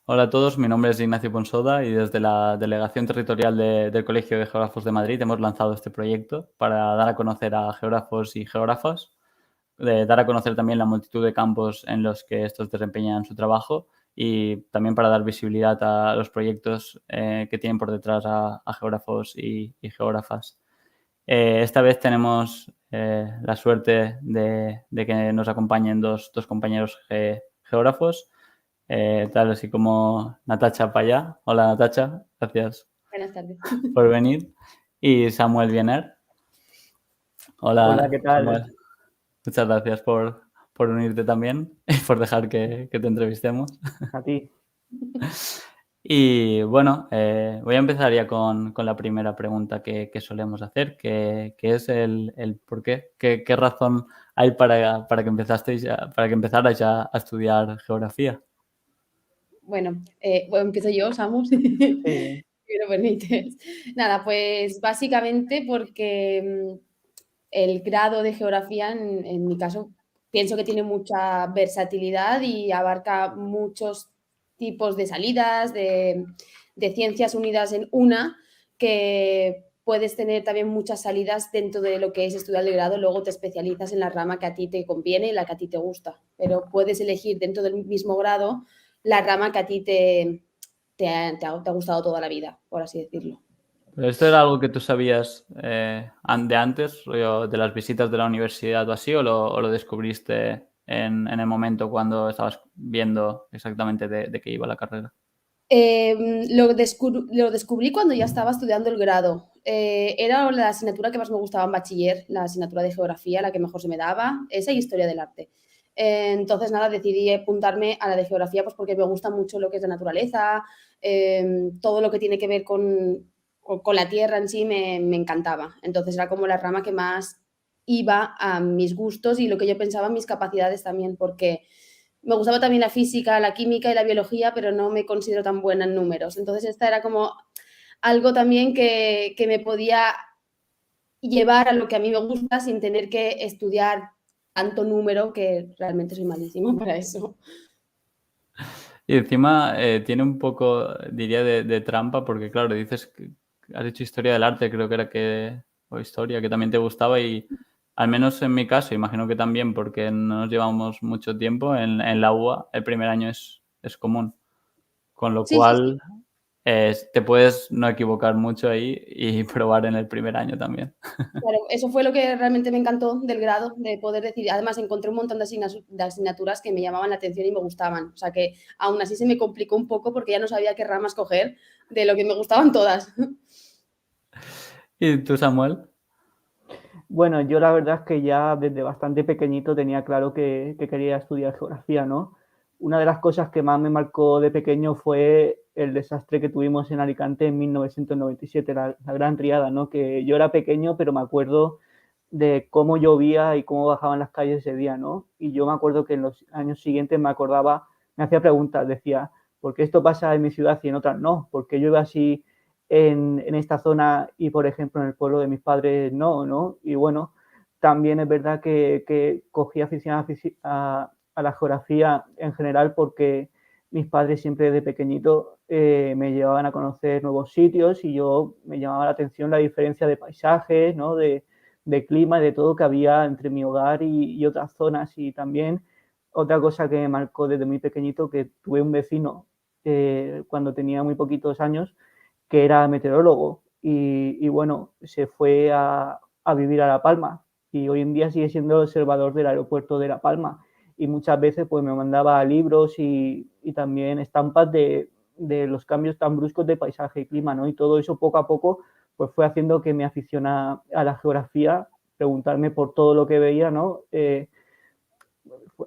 Hola a todos, mi nombre es Ignacio Ponsoda y desde la Delegación Territorial del Colegio de Geógrafos de Madrid hemos lanzado este proyecto para dar a conocer a geógrafos y geógrafas, de dar a conocer también la multitud de campos en los que estos desempeñan su trabajo y también para dar visibilidad a los proyectos que tienen por detrás a geógrafos y geógrafas. Esta vez tenemos la suerte de que nos acompañen dos compañeros geógrafos, tal así como Natacha Payá. Hola Natacha, gracias Buenas tardes. por venir. Y Samuel Biener. Hola, ¿qué Hola tal? Samuel, muchas gracias por unirte también y por dejar que te entrevistemos. A ti. Y bueno, voy a empezar ya con la primera pregunta que solemos hacer, que es el por qué. ¿Qué razón hay para que para que empezarais ya a estudiar geografía? Bueno, empiezo yo, Samu, Sí, si me lo permites. Nada, pues básicamente porque el grado de geografía, en mi caso, pienso que tiene mucha versatilidad y abarca muchos tipos de salidas, de ciencias unidas en una, que puedes tener también muchas salidas dentro de lo que es estudiar el grado, luego te especializas en la rama que a ti te conviene y la que a ti te gusta, pero puedes elegir dentro del mismo grado la rama que a ti te ha gustado toda la vida, por así decirlo. ¿Pero esto era algo que tú sabías de antes, rollo de las visitas de la universidad o así, o lo descubriste en el momento cuando estabas viendo exactamente de qué iba la carrera? Lo descubrí cuando ya estaba estudiando el grado. Era la asignatura que más me gustaba en bachiller, la asignatura de geografía, la que mejor se me daba, esa y historia del arte. Entonces, nada, decidí apuntarme a la de geografía pues porque me gusta mucho lo que es la naturaleza, todo lo que tiene que ver con la tierra en sí me encantaba. Entonces, era como la rama que más iba a mis gustos y lo que yo pensaba en mis capacidades también, porque me gustaba también la física, la química y la biología, pero no me considero tan buena en números. Entonces, esta era como algo también que me podía llevar a lo que a mí me gusta sin tener que estudiar tanto número, que realmente soy malísima para eso. Y encima tiene un poco, diría, de trampa, porque claro, dices que has hecho historia del arte, creo que era o historia, que también te gustaba y al menos en mi caso, imagino que también, porque no nos llevamos mucho tiempo, en la UA el primer año es común, con lo Sí, sí, sí. cual te puedes no equivocar mucho ahí y probar en el primer año también. Claro, eso fue lo que realmente me encantó del grado, de poder decir, además encontré un montón de asignaturas que me llamaban la atención y me gustaban. O sea que aún así se me complicó un poco porque ya no sabía qué ramas coger de lo que me gustaban todas. ¿Y tú, Samuel? bueno, yo la verdad es que ya desde bastante pequeñito tenía claro que quería estudiar geografía, ¿no? Una de las cosas que más me marcó de pequeño fue el desastre que tuvimos en Alicante en 1997, la Gran Riada, ¿no? Que yo era pequeño, pero me acuerdo de cómo llovía y cómo bajaban las calles ese día, ¿no? Y yo me acuerdo que en los años siguientes me acordaba, me hacía preguntas, decía, ¿por qué esto pasa en mi ciudad y en otras no? ¿Por qué llueve así en esta zona y, por ejemplo, en el pueblo de mis padres no, ¿no? Y bueno, también es verdad que cogí afición a la geografía en general porque mis padres siempre de pequeñito me llevaban a conocer nuevos sitios y yo me llamaba la atención la diferencia de paisajes, ¿no? De clima y de todo que había entre mi hogar y otras zonas. Y también otra cosa que me marcó desde muy pequeñito, que tuve un vecino cuando tenía muy poquitos años, que era meteorólogo y bueno, se fue a vivir a La Palma y hoy en día sigue siendo el observador del aeropuerto de La Palma y muchas veces pues me mandaba libros y también estampas de los cambios tan bruscos de paisaje y clima, ¿no? Y todo eso poco a poco pues fue haciendo que me aficiona a la geografía, preguntarme por todo lo que veía, ¿no?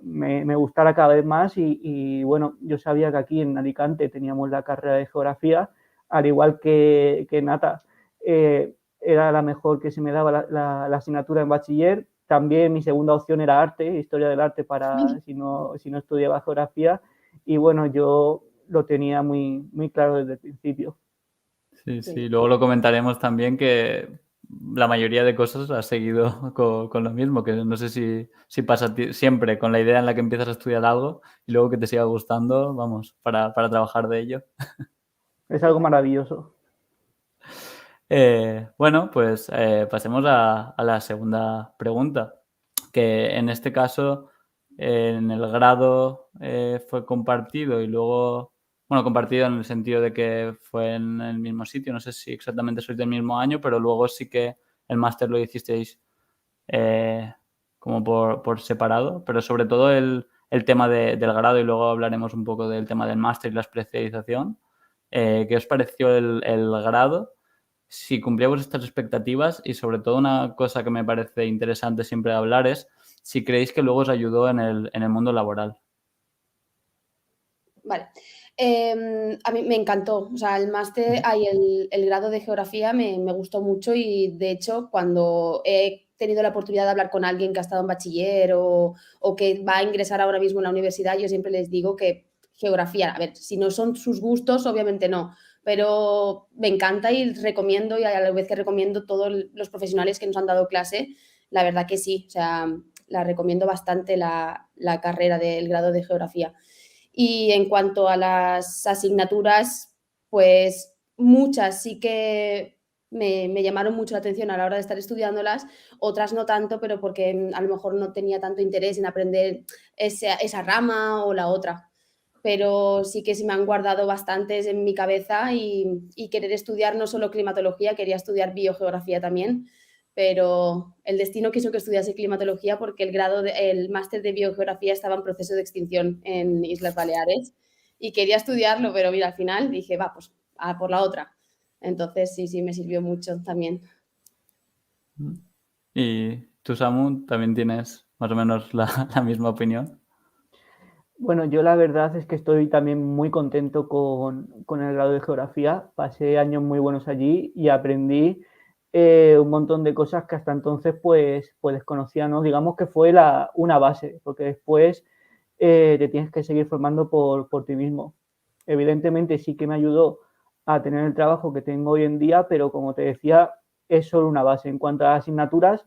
Me gustara cada vez más y, bueno, yo sabía que aquí en Alicante teníamos la carrera de geografía, al igual que Nata, era la mejor que se me daba la asignatura en bachiller. También mi segunda opción era arte, historia del arte para si no estudiaba geografía. Y bueno, yo lo tenía muy, muy claro desde el principio. Sí, Sí. sí, luego lo comentaremos también que la mayoría de cosas has seguido con lo mismo, que no sé si pasa siempre con la idea en la que empiezas a estudiar algo y luego que te siga gustando, vamos, para trabajar de ello. Es algo maravilloso. Bueno, pues pasemos a la segunda pregunta, que en este caso en el grado fue compartido y luego, bueno, compartido en el sentido de que fue en el mismo sitio, no sé si exactamente sois del mismo año, pero luego sí que el máster lo hicisteis como por separado, pero sobre todo el tema del grado y luego hablaremos un poco del tema del máster y la especialización. ¿Qué os pareció el grado? Si cumplía vuestras expectativas y sobre todo una cosa que me parece interesante siempre hablar es si creéis que luego os ayudó en el mundo laboral. Vale. A mí me encantó. O sea, el máster, el grado de geografía me gustó mucho y de hecho cuando he tenido la oportunidad de hablar con alguien que ha estado en bachiller o que va a ingresar ahora mismo en la universidad, yo siempre les digo que geografía, a ver, si no son sus gustos, obviamente no, pero me encanta y recomiendo y a la vez que recomiendo todos los profesionales que nos han dado clase, la verdad que sí, o sea, la recomiendo bastante la carrera del grado de geografía. Y en cuanto a las asignaturas, pues muchas sí que me llamaron mucho la atención a la hora de estar estudiándolas, otras no tanto, pero porque a lo mejor no tenía tanto interés en aprender esa rama o la otra. Pero sí que se me han guardado bastantes en mi cabeza y querer estudiar no solo climatología, quería estudiar biogeografía también, pero el destino quiso que estudiase climatología porque el máster de biogeografía estaba en proceso de extinción en Islas Baleares y quería estudiarlo, pero mira, al final dije, va, pues a por la otra. Entonces sí, me sirvió mucho también. ¿Y tú, Samu, también tienes más o menos la misma opinión? Bueno, yo la verdad es que estoy también muy contento con el grado de geografía. Pasé años muy buenos allí y aprendí un montón de cosas que hasta entonces pues desconocía, ¿no? Digamos que fue una base, porque después te tienes que seguir formando por ti mismo. Evidentemente sí que me ayudó a tener el trabajo que tengo hoy en día, pero como te decía, es solo una base. En cuanto a asignaturas,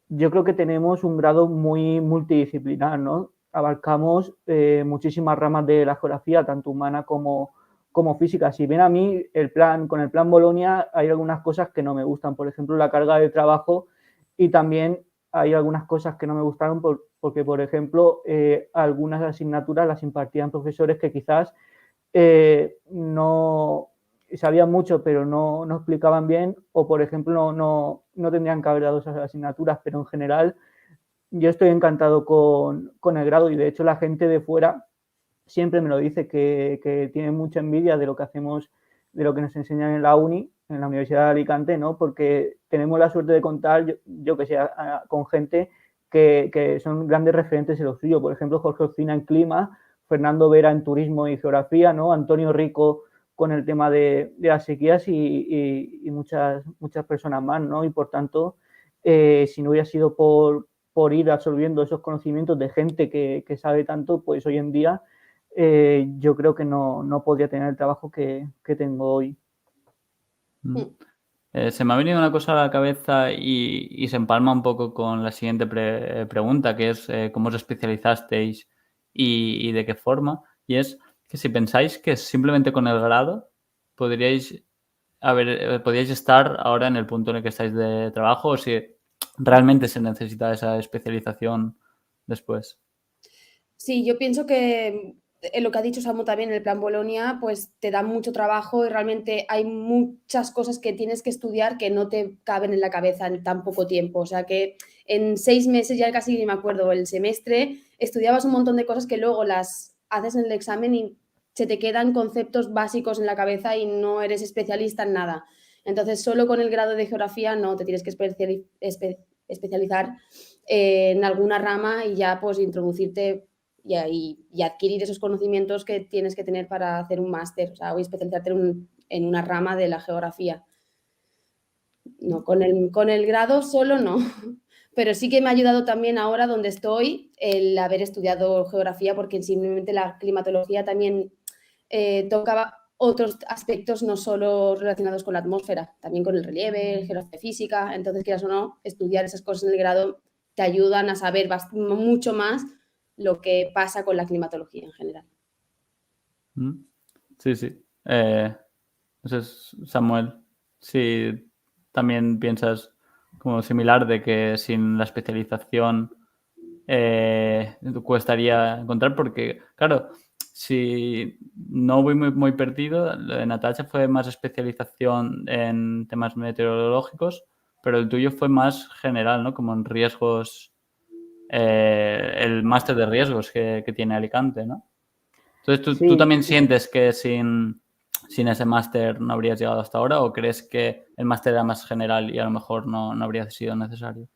yo creo que tenemos un grado muy multidisciplinar, ¿no? Abarcamos muchísimas ramas de la geografía, tanto humana como física. Si bien a mí con el plan Bolonia hay algunas cosas que no me gustan, por ejemplo, la carga de trabajo y también hay algunas cosas que no me gustaron porque, por ejemplo, algunas asignaturas las impartían profesores que quizás no sabían mucho pero no explicaban bien o por ejemplo no tendrían que haber dado esas asignaturas, pero en general yo estoy encantado con el grado y de hecho la gente de fuera siempre me lo dice que tiene mucha envidia de lo que hacemos, de lo que nos enseñan en la uni, en la Universidad de Alicante, ¿no? Porque tenemos la suerte de contar, yo que sé, con gente que son grandes referentes en lo suyo. Por ejemplo, Jorge Ocina en clima, Fernando Vera en turismo y geografía, ¿no? Antonio Rico con el tema de las sequías y muchas personas más, ¿no? Y por tanto, si no hubiera sido por ir absorbiendo esos conocimientos de gente que sabe tanto, pues hoy en día yo creo que no podría tener el trabajo que tengo hoy. Se me ha venido una cosa a la cabeza y se empalma un poco con la siguiente pregunta, que es cómo os especializasteis y de qué forma. Y es que si pensáis que simplemente con el grado podríais estar ahora en el punto en el que estáis de trabajo o si realmente se necesita esa especialización después. Sí, yo pienso que lo que ha dicho Samu también, el plan Bolonia, pues te da mucho trabajo y realmente hay muchas cosas que tienes que estudiar que no te caben en la cabeza en tan poco tiempo. O sea que en 6 meses, ya casi ni me acuerdo, el semestre, estudiabas un montón de cosas que luego las haces en el examen y se te quedan conceptos básicos en la cabeza y no eres especialista en nada. Entonces, solo con el grado de geografía no te tienes que especializar en alguna rama y ya pues introducirte y adquirir esos conocimientos que tienes que tener para hacer un máster, o sea, o especializarte en una rama de la geografía. No, con el grado solo no, pero sí que me ha ayudado también ahora donde estoy el haber estudiado geografía, porque simplemente la climatología también toca otros aspectos no solo relacionados con la atmósfera, también con el relieve, geografía física. Entonces, quieras o no, estudiar esas cosas en el grado te ayudan a saber mucho más lo que pasa con la climatología en general. Sí, sí. Entonces, Samuel, si también piensas como similar de que sin la especialización cuestaría encontrar, porque, claro, si no voy muy perdido, lo de Natacha fue más especialización en temas meteorológicos, pero el tuyo fue más general, ¿no? Como en riesgos, el máster de riesgos que tiene Alicante, ¿no? Entonces, ¿tú Sí, también sientes que sin ese máster no habrías llegado hasta ahora o crees que el máster era más general y a lo mejor no habría sido necesario?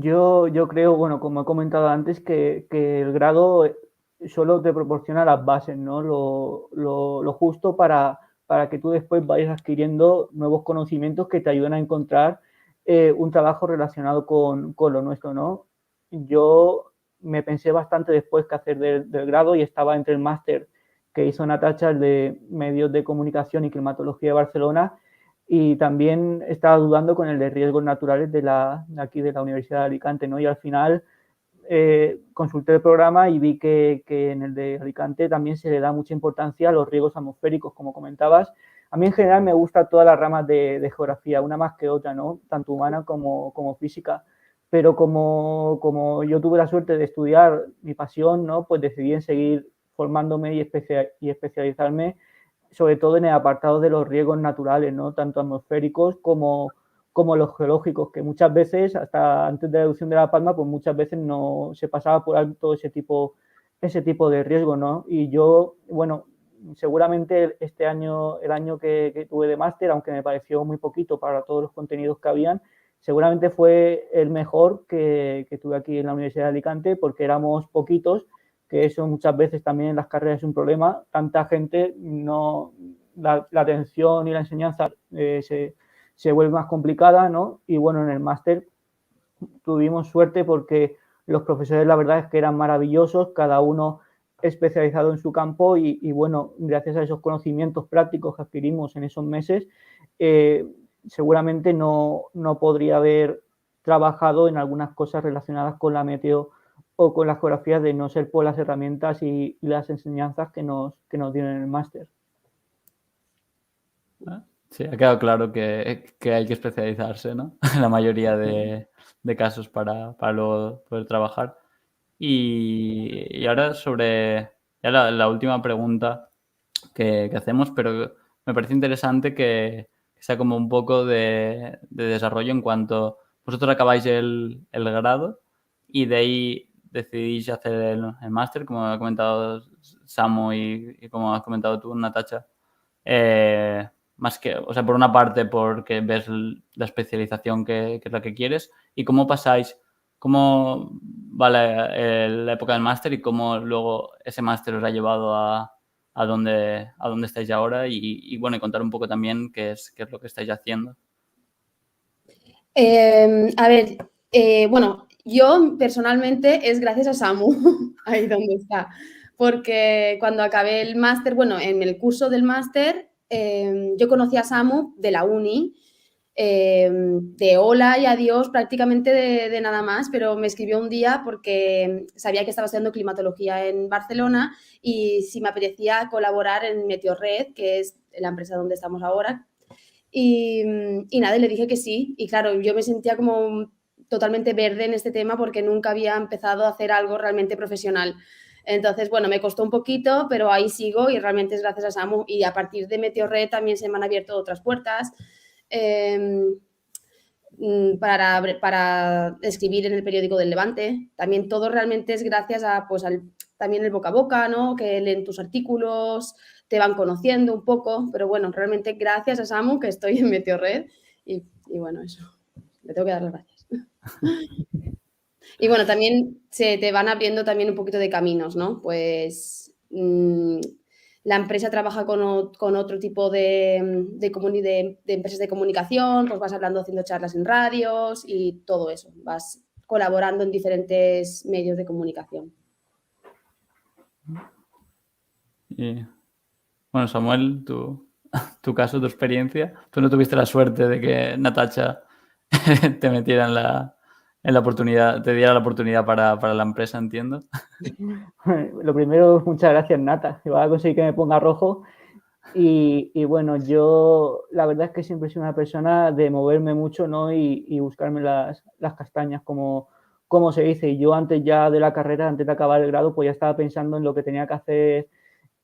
yo creo, bueno, como he comentado antes, que el grado solo te proporciona las bases, ¿no? Lo justo para que tú después vayas adquiriendo nuevos conocimientos que te ayuden a encontrar un trabajo relacionado con lo nuestro, ¿no? Yo me pensé bastante después qué hacer del grado y estaba entre el máster que hizo Natacha, el de Medios de Comunicación y Climatología de Barcelona, y también estaba dudando con el de riesgos naturales de aquí de la Universidad de Alicante, ¿no? Y al final consulté el programa y vi que en el de Alicante también se le da mucha importancia a los riesgos atmosféricos, como comentabas. A mí en general me gusta todas las ramas de geografía, una más que otra, ¿no? Tanto humana como física. Pero como yo tuve la suerte de estudiar mi pasión, ¿no? Pues decidí en seguir formándome y especializarme sobre todo en el apartado de los riesgos naturales, ¿no? Tanto atmosféricos como los geológicos, que muchas veces, hasta antes de la erupción de La Palma, pues muchas veces no se pasaba por alto ese tipo de riesgo, ¿no? Y yo, bueno, seguramente este año, el año que tuve de máster, aunque me pareció muy poquito para todos los contenidos que habían, seguramente fue el mejor que tuve aquí en la Universidad de Alicante, porque éramos poquitos, que eso muchas veces también en las carreras es un problema. Tanta gente, no, la atención y la enseñanza se vuelve más complicada, ¿no? Y bueno, en el máster tuvimos suerte porque los profesores la verdad es que eran maravillosos, cada uno especializado en su campo y bueno, gracias a esos conocimientos prácticos que adquirimos en esos meses, seguramente no podría haber trabajado en algunas cosas relacionadas con la meteo o con las geografías de no ser por las herramientas y las enseñanzas que nos dieron en el máster. Sí, ha quedado claro que hay que especializarse, ¿no? En la mayoría de casos para luego poder trabajar. Y ahora sobre ya la última pregunta que hacemos, pero me parece interesante que sea como un poco de desarrollo en cuanto vosotros acabáis el grado y de ahí decidís hacer el máster, como ha comentado Samu y como has comentado tú, Natacha. Más que, o sea, por una parte porque ves la especialización que es la que quieres y cómo pasáis, cómo va la época del máster y cómo luego ese máster os ha llevado a dónde estáis ahora y bueno, y contar un poco también qué es lo que estáis haciendo. A ver, bueno, yo personalmente es gracias a Samu, ahí donde está, porque cuando acabé el máster, bueno, en el curso del máster, yo conocí a Samu de la uni, de hola y adiós prácticamente de nada más, pero me escribió un día porque sabía que estaba estudiando climatología en Barcelona y si me apetecía colaborar en Meteorred, que es la empresa donde estamos ahora. Y nada, y le dije que sí. Y claro, yo me sentía como totalmente verde en este tema porque nunca había empezado a hacer algo realmente profesional. Entonces, bueno, me costó un poquito, pero ahí sigo y realmente es gracias a Samu. Y a partir de Meteorred también se me han abierto otras puertas para escribir en el periódico del Levante. También todo realmente es gracias a, pues, también el boca a boca, ¿no? Que leen tus artículos, te van conociendo un poco, pero bueno, realmente gracias a Samu que estoy en Meteorred y bueno, eso, le tengo que dar las gracias. Y bueno, también se te van abriendo también un poquito de caminos, ¿no? Pues la empresa trabaja con otro tipo de empresas de comunicación, pues vas hablando, haciendo charlas en radios y todo eso, vas colaborando en diferentes medios de comunicación. Y Bueno, Samuel, tu caso, tu experiencia, tú no tuviste la suerte de que Natacha te metiera en la oportunidad, te diera la oportunidad para la empresa, entiendo. Lo primero, muchas gracias, Nata, que va a conseguir que me ponga rojo. Y bueno, yo la verdad es que siempre he sido una persona de moverme mucho, ¿no? Y buscarme las castañas, como se dice. Y yo antes ya de la carrera, antes de acabar el grado, pues ya estaba pensando en lo que tenía que hacer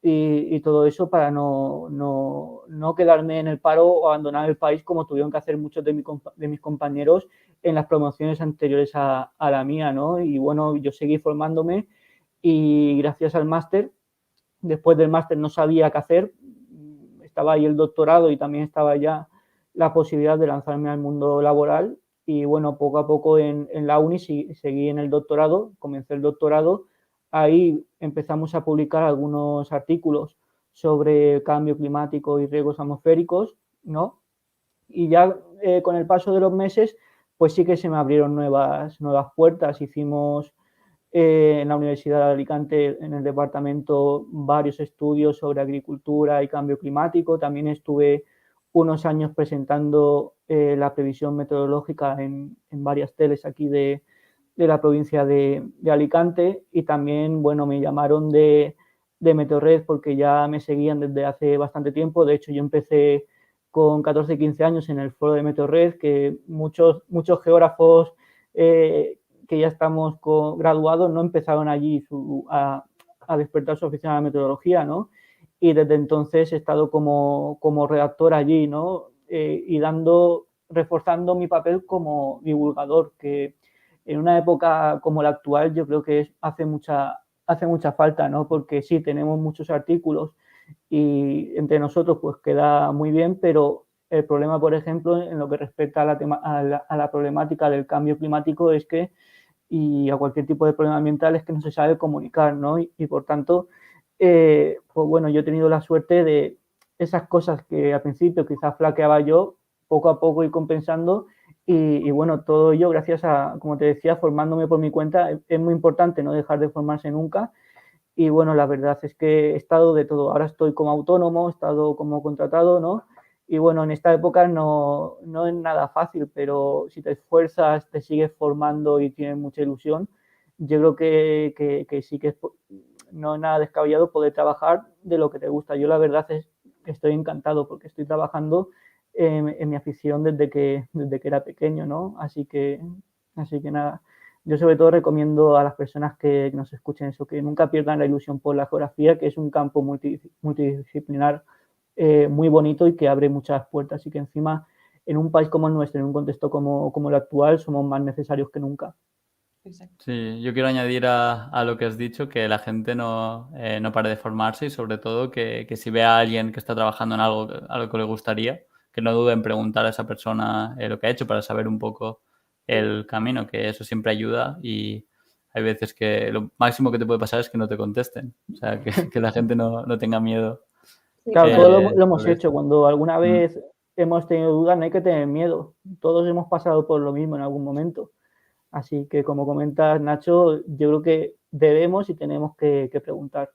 y todo eso para no quedarme en el paro o abandonar el país como tuvieron que hacer muchos de mis compañeros en las promociones anteriores a la mía, ¿no? Y bueno, yo seguí formándome y gracias al máster, después del máster no sabía qué hacer, estaba ahí el doctorado y también estaba ya la posibilidad de lanzarme al mundo laboral y bueno, poco a poco en la uni seguí en el doctorado, comencé el doctorado, ahí empezamos a publicar algunos artículos sobre cambio climático y riesgos atmosféricos, ¿no? Y ya con el paso de los meses, pues sí que se me abrieron nuevas puertas, hicimos en la Universidad de Alicante, en el departamento, varios estudios sobre agricultura y cambio climático. También estuve unos años presentando la previsión meteorológica en varias teles aquí de la provincia de Alicante y también, bueno, me llamaron de Meteorred porque ya me seguían desde hace bastante tiempo. De hecho, yo empecé con 14, 15 años en el foro de Meteorred, que muchos geógrafos que ya estamos graduados no empezaron allí a despertar su afición a la meteorología, ¿no? Y desde entonces he estado como redactor allí, ¿no? Y reforzando mi papel como divulgador, que en una época como la actual yo creo que hace mucha falta, ¿no? Porque sí, tenemos muchos artículos y entre nosotros pues queda muy bien, pero el problema, por ejemplo, en lo que respecta a la problemática del cambio climático es que, y a cualquier tipo de problema ambiental, es que no se sabe comunicar, ¿no? Y por tanto, pues bueno, yo he tenido la suerte de esas cosas que al principio quizás flaqueaba yo, poco a poco ir compensando y bueno, todo ello gracias a, como te decía, formándome por mi cuenta. Es muy importante no dejar de formarse nunca y bueno, la verdad es que he estado de todo. Ahora estoy como autónomo, he estado como contratado, ¿no? Y bueno, en esta época no es nada fácil, pero si te esfuerzas, te sigues formando y tienes mucha ilusión, yo creo que sí que no es nada descabellado poder trabajar de lo que te gusta. Yo la verdad es que estoy encantado porque estoy trabajando en mi afición desde que era pequeño, ¿no? Así que nada. Yo sobre todo recomiendo a las personas que nos escuchen eso, que nunca pierdan la ilusión por la geografía, que es un campo multidisciplinar muy bonito y que abre muchas puertas y que encima en un país como el nuestro, en un contexto como el actual, somos más necesarios que nunca. Exacto. Sí, yo quiero añadir a lo que has dicho que la gente no pare de formarse y sobre todo que si ve a alguien que está trabajando en algo que le gustaría, que no dude en preguntar a esa persona lo que ha hecho para saber un poco el camino, que eso siempre ayuda y hay veces que lo máximo que te puede pasar es que no te contesten, o sea, que la gente no tenga miedo. Sí, Claro, claro. todo lo hemos sobre hecho. esto. Cuando alguna Mm. vez hemos tenido dudas, no hay que tener miedo. Todos hemos pasado por lo mismo en algún momento. Así que, como comentas, Nacho, yo creo que debemos y tenemos que preguntar.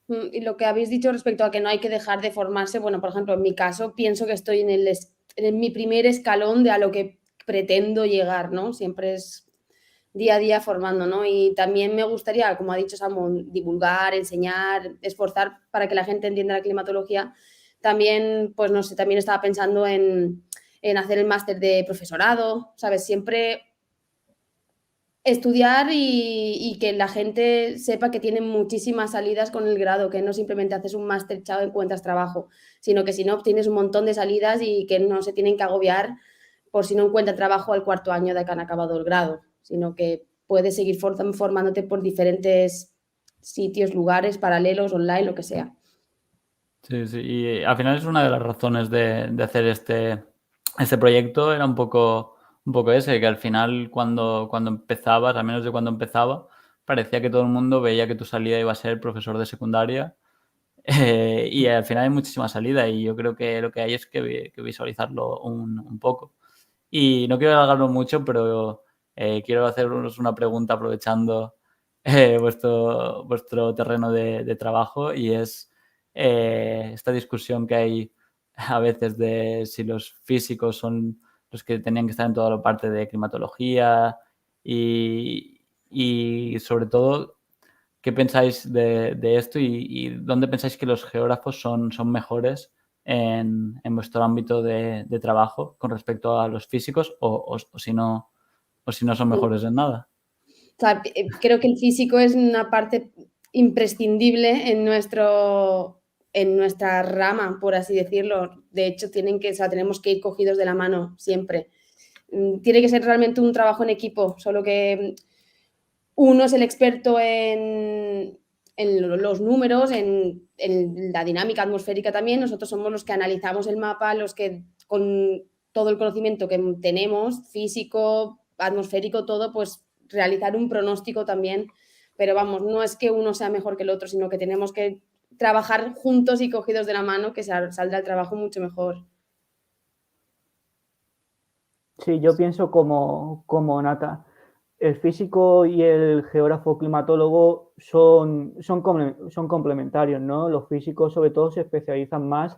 Y lo que habéis dicho respecto a que no hay que dejar de formarse, bueno, por ejemplo, en mi caso, pienso que estoy en mi primer escalón de a lo que pretendo llegar, ¿no? Siempre es día a día formando, ¿no? Y también me gustaría, como ha dicho Samu, divulgar, enseñar, esforzar para que la gente entienda la climatología. También, pues no sé, también estaba pensando en hacer el máster de profesorado, ¿sabes? Siempre estudiar y que la gente sepa que tiene muchísimas salidas con el grado, que no simplemente haces un máster, chao, encuentras trabajo, sino que si no, tienes un montón de salidas y que no se tienen que agobiar por si no encuentran trabajo al cuarto año de que han acabado el grado, sino que puedes seguir formándote por diferentes sitios, lugares, paralelos, online, lo que sea. Sí, sí, y al final es una de las razones de hacer este proyecto, era un poco ese, que al final cuando empezabas, al menos de cuando empezaba, parecía que todo el mundo veía que tu salida iba a ser profesor de secundaria y al final hay muchísima salida y yo creo que lo que hay es que visualizarlo un poco. Y no quiero alargarlo mucho, pero quiero haceros una pregunta aprovechando vuestro terreno de trabajo y es esta discusión que hay a veces de si los físicos son los que tenían que estar en toda la parte de climatología y sobre todo, ¿qué pensáis de esto y dónde pensáis que los geógrafos son mejores en vuestro ámbito de trabajo con respecto a los físicos o si no son mejores en nada? O sea, creo que el físico es una parte imprescindible en nuestra rama, por así decirlo. De hecho, tenemos que ir cogidos de la mano siempre. Tiene que ser realmente un trabajo en equipo, solo que uno es el experto en los números, en la dinámica atmosférica también. Nosotros somos los que analizamos el mapa, los que con todo el conocimiento que tenemos, físico, atmosférico, todo, pues realizar un pronóstico también. Pero vamos, no es que uno sea mejor que el otro, sino que tenemos que trabajar juntos y cogidos de la mano, que saldrá el trabajo mucho mejor. Sí, yo pienso como Nata. El físico y el geógrafo climatólogo son complementarios, ¿no? Los físicos sobre todo se especializan más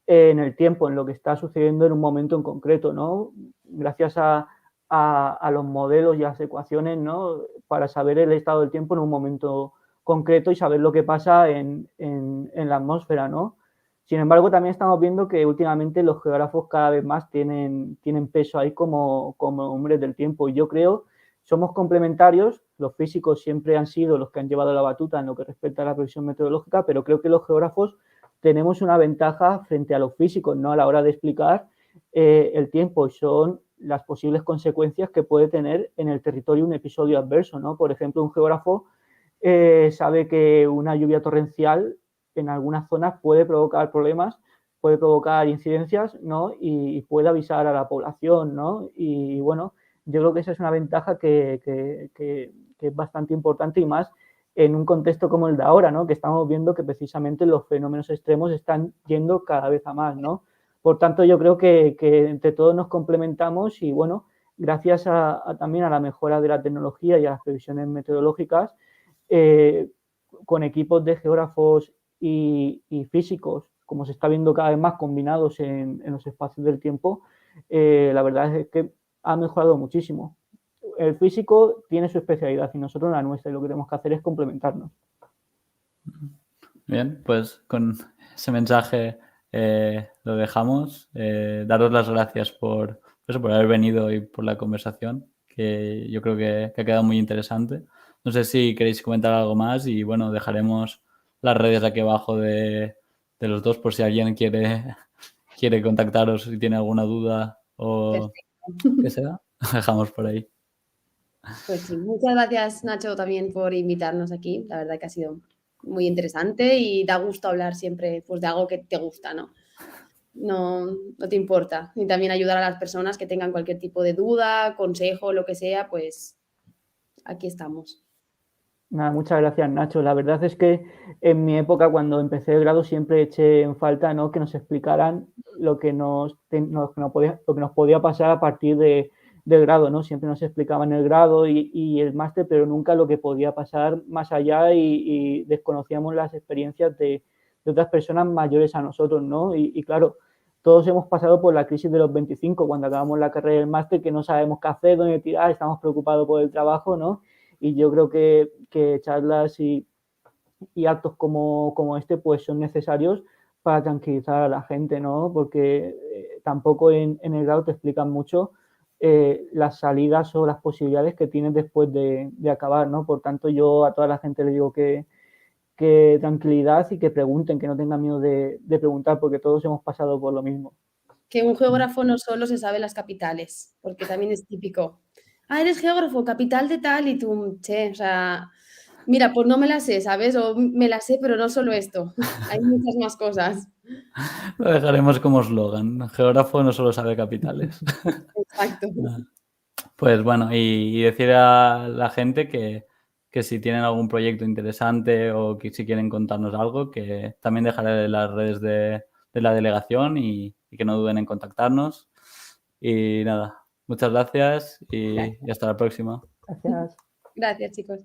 en el tiempo, en lo que está sucediendo en un momento en concreto, ¿no? Gracias a los modelos y a las ecuaciones, ¿no? Para saber el estado del tiempo en un momento concreto y saber lo que pasa en la atmósfera, ¿no? Sin embargo, también estamos viendo que últimamente los geógrafos cada vez más tienen peso ahí como hombres del tiempo. Y yo creo, somos complementarios, los físicos siempre han sido los que han llevado la batuta en lo que respecta a la previsión meteorológica, pero creo que los geógrafos tenemos una ventaja frente a los físicos, ¿no? A la hora de explicar el tiempo, y son las posibles consecuencias que puede tener en el territorio un episodio adverso, ¿no? Por ejemplo, un geógrafo sabe que una lluvia torrencial en algunas zonas puede provocar problemas, puede provocar incidencias, ¿no? Y puede avisar a la población, ¿no? Y bueno, yo creo que esa es una ventaja que es bastante importante y más en un contexto como el de ahora, ¿no? Que estamos viendo que precisamente los fenómenos extremos están yendo cada vez a más, ¿no? Por tanto, yo creo que entre todos nos complementamos y, bueno, gracias también a la mejora de la tecnología y a las previsiones meteorológicas, con equipos de geógrafos y físicos, como se está viendo cada vez más combinados en los espacios del tiempo, la verdad es que ha mejorado muchísimo. El físico tiene su especialidad y nosotros la nuestra, y lo que tenemos que hacer es complementarnos. Bien, pues con ese mensaje lo dejamos. Daros las gracias por haber venido y por la conversación, que yo creo que ha quedado muy interesante. No sé si queréis comentar algo más y bueno, dejaremos las redes aquí abajo de los dos por si alguien quiere contactaros si tiene alguna duda o que sea. Dejamos por ahí. Pues sí, muchas gracias, Nacho, también por invitarnos aquí. La verdad que ha sido muy interesante y da gusto hablar siempre pues, de algo que te gusta, ¿no? No te importa. Y también ayudar a las personas que tengan cualquier tipo de duda, consejo, lo que sea, pues aquí estamos. Nada, muchas gracias, Nacho. La verdad es que en mi época, cuando empecé el grado, siempre eché en falta, ¿no?, que nos explicaran lo que nos podía pasar a partir del grado, ¿no? Siempre nos explicaban el grado y el máster, pero nunca lo que podía pasar más allá y desconocíamos las experiencias de otras personas mayores a nosotros, ¿no? Y claro, todos hemos pasado por la crisis de los 25, cuando acabamos la carrera del máster, que no sabemos qué hacer, dónde tirar, estamos preocupados por el trabajo, ¿no? Y yo creo que charlas y actos como este pues son necesarios para tranquilizar a la gente, ¿no? Porque tampoco en el grado te explican mucho las salidas o las posibilidades que tienes después de acabar, ¿no? Por tanto, yo a toda la gente le digo que tranquilidad y que pregunten, que no tengan miedo de preguntar, porque todos hemos pasado por lo mismo. Que un geógrafo no solo se sabe las capitales, porque también es típico. Ah, eres geógrafo, capital de tal, y tú, che, o sea, mira, pues no me la sé, ¿sabes? O me la sé, pero no solo esto. Hay muchas más cosas. Lo dejaremos como eslogan. Geógrafo no solo sabe capitales. Exacto. Pues bueno, y decir a la gente que si tienen algún proyecto interesante o que si quieren contarnos algo, que también dejaré las redes de la delegación y que no duden en contactarnos. Y nada, muchas gracias y hasta la próxima. Gracias. Gracias, chicos.